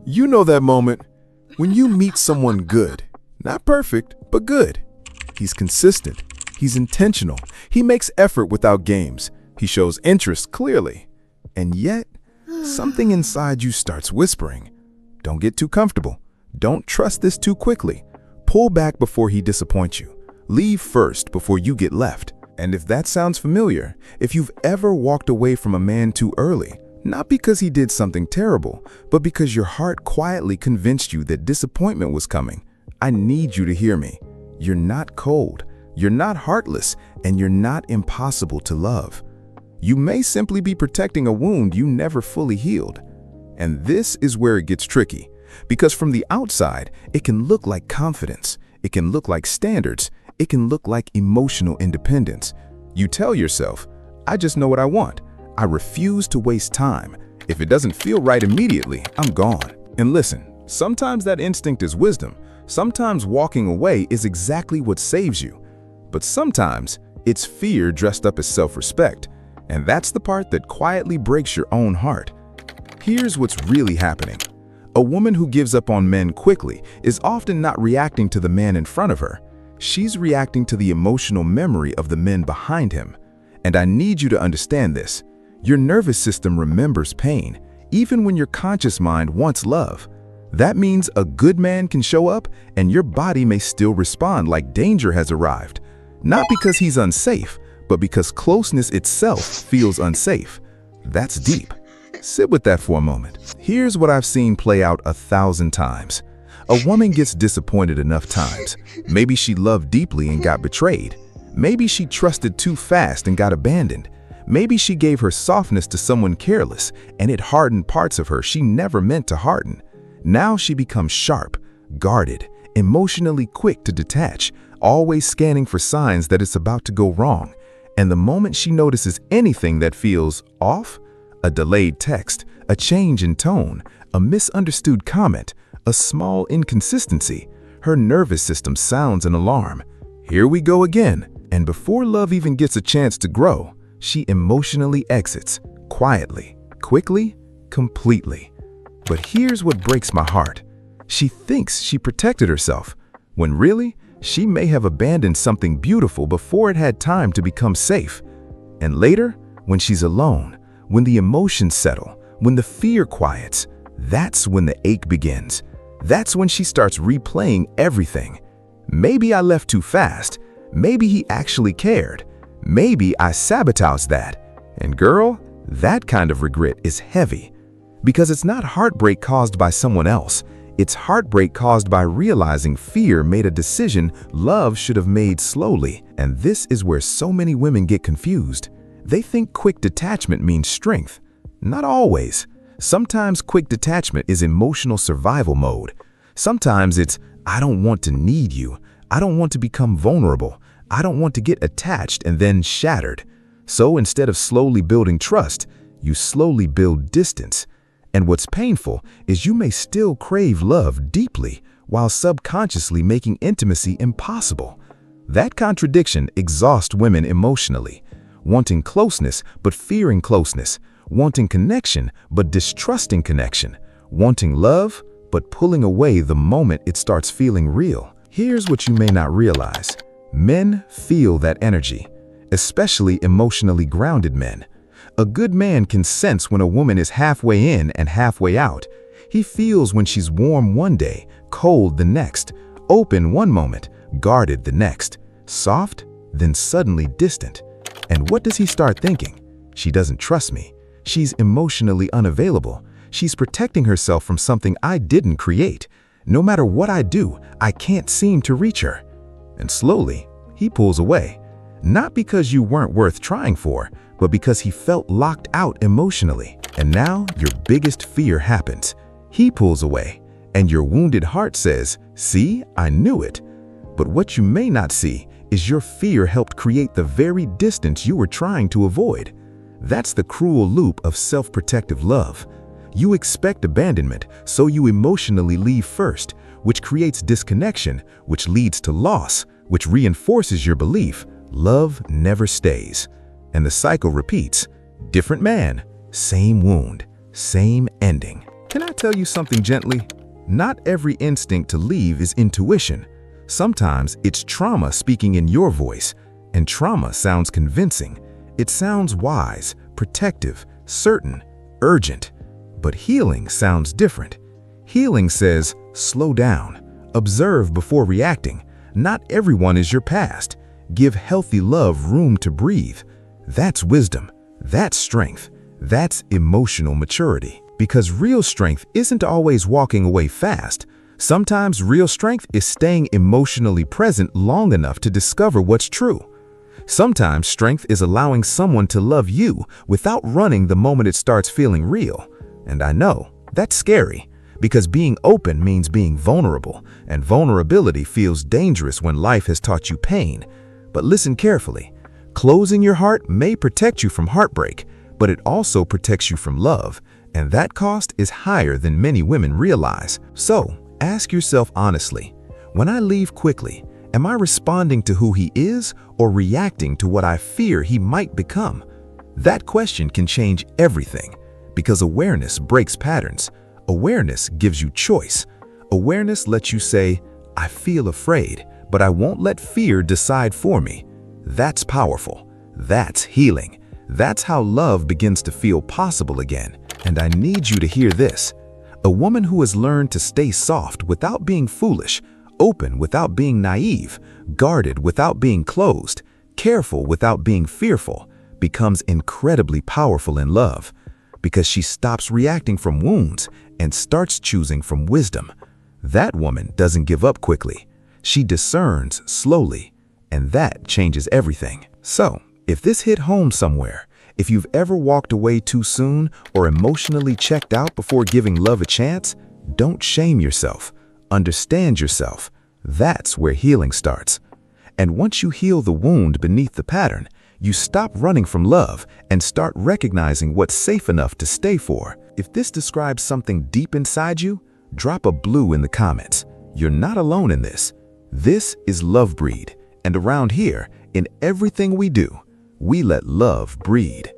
You know that moment when you meet someone good. Not perfect, but good. He's consistent. He's intentional. He makes effort without games. He shows interest clearly. And yet, something inside you starts whispering. Don't get too comfortable. Don't trust this too quickly. Pull back before he disappoints you. Leave first before you get left. And if that sounds familiar, if you've ever walked away from a man too early, not because he did something terrible, but because your heart quietly convinced you that disappointment was coming, I need you to hear me. You're not cold, you're not heartless, and you're not impossible to love. You may simply be protecting a wound you never fully healed. And this is where it gets tricky, because from the outside, it can look like confidence, it can look like standards, it can look like emotional independence. You tell yourself, I just know what I want. I refuse to waste time. If it doesn't feel right immediately, I'm gone. And listen, sometimes that instinct is wisdom. Sometimes walking away is exactly what saves you. But sometimes it's fear dressed up as self-respect. And that's the part that quietly breaks your own heart. Here's what's really happening. A woman who gives up on men quickly is often not reacting to the man in front of her. She's reacting to the emotional memory of the men behind him. And I need you to understand this. Your nervous system remembers pain, even when your conscious mind wants love. That means a good man can show up and your body may still respond like danger has arrived. Not because he's unsafe, but because closeness itself feels unsafe. That's deep. Sit with that for a moment. Here's what I've seen play out 1,000 times. A woman gets disappointed enough times. Maybe she loved deeply and got betrayed. Maybe she trusted too fast and got abandoned. Maybe she gave her softness to someone careless, and it hardened parts of her she never meant to harden. Now she becomes sharp, guarded, emotionally quick to detach, always scanning for signs that it's about to go wrong. And the moment she notices anything that feels off, a delayed text, a change in tone, a misunderstood comment, a small inconsistency, her nervous system sounds an alarm. Here we go again. And before love even gets a chance to grow, she emotionally exits, quietly, quickly, completely. But here's what breaks my heart. She thinks she protected herself, when really, she may have abandoned something beautiful before it had time to become safe. And later, when she's alone, when the emotions settle, when the fear quiets, that's when the ache begins. That's when she starts replaying everything. Maybe I left too fast. Maybe he actually cared. Maybe I sabotaged that. And girl, that kind of regret is heavy. Because it's not heartbreak caused by someone else. It's heartbreak caused by realizing fear made a decision love should have made slowly. And this is where so many women get confused. They think quick detachment means strength. Not always. Sometimes quick detachment is emotional survival mode. Sometimes it's, I don't want to need you. I don't want to become vulnerable. I don't want to get attached and then shattered. So instead of slowly building trust, you slowly build distance. And what's painful is you may still crave love deeply while subconsciously making intimacy impossible. That contradiction exhausts women emotionally. Wanting closeness but fearing closeness. Wanting connection but distrusting connection. Wanting love but pulling away the moment it starts feeling real. Here's what you may not realize. Men feel that energy, especially emotionally grounded men. A good man can sense when a woman is halfway in and halfway out. He feels when she's warm one day, cold the next, open one moment, guarded the next, soft, then suddenly distant. And what does he start thinking? She doesn't trust me. She's emotionally unavailable. She's protecting herself from something I didn't create. No matter what I do, I can't seem to reach her. And slowly, he pulls away. Not because you weren't worth trying for, but because he felt locked out emotionally. And now your biggest fear happens. He pulls away, and your wounded heart says, see, I knew it. But what you may not see is your fear helped create the very distance you were trying to avoid. That's the cruel loop of self-protective love. You expect abandonment, so you emotionally leave first, which creates disconnection, which leads to loss, which reinforces your belief love never stays. And the cycle repeats. Different man, same wound, same ending. Can I tell you something gently? Not every instinct to leave is intuition. Sometimes it's trauma speaking in your voice, and trauma sounds convincing. It sounds wise, protective, certain, urgent. But healing sounds different. Healing says, slow down, observe before reacting. Not everyone is your past. Give healthy love room to breathe. That's wisdom. That's strength. That's emotional maturity. Because real strength isn't always walking away fast. Sometimes real strength is staying emotionally present long enough to discover what's true. Sometimes strength is allowing someone to love you without running the moment it starts feeling real. And I know, that's scary, because being open means being vulnerable, and vulnerability feels dangerous when life has taught you pain. But listen carefully. Closing your heart may protect you from heartbreak, but it also protects you from love, and that cost is higher than many women realize. So, ask yourself honestly, when I leave quickly, am I responding to who he is or reacting to what I fear he might become? That question can change everything, because awareness breaks patterns. Awareness gives you choice. Awareness lets you say, I feel afraid, but I won't let fear decide for me. That's powerful. That's healing. That's how love begins to feel possible again. And I need you to hear this. A woman who has learned to stay soft without being foolish, open without being naive, guarded without being closed, careful without being fearful, becomes incredibly powerful in love, because she stops reacting from wounds and starts choosing from wisdom. That woman doesn't give up quickly. She discerns slowly, and that changes everything. So, if this hit home somewhere, if you've ever walked away too soon or emotionally checked out before giving love a chance, don't shame yourself. Understand yourself. That's where healing starts. And once you heal the wound beneath the pattern, you stop running from love and start recognizing what's safe enough to stay for. If this describes something deep inside you, drop a blue in the comments. You're not alone in this. This is Love Breed, and around here, in everything we do, we let love breed.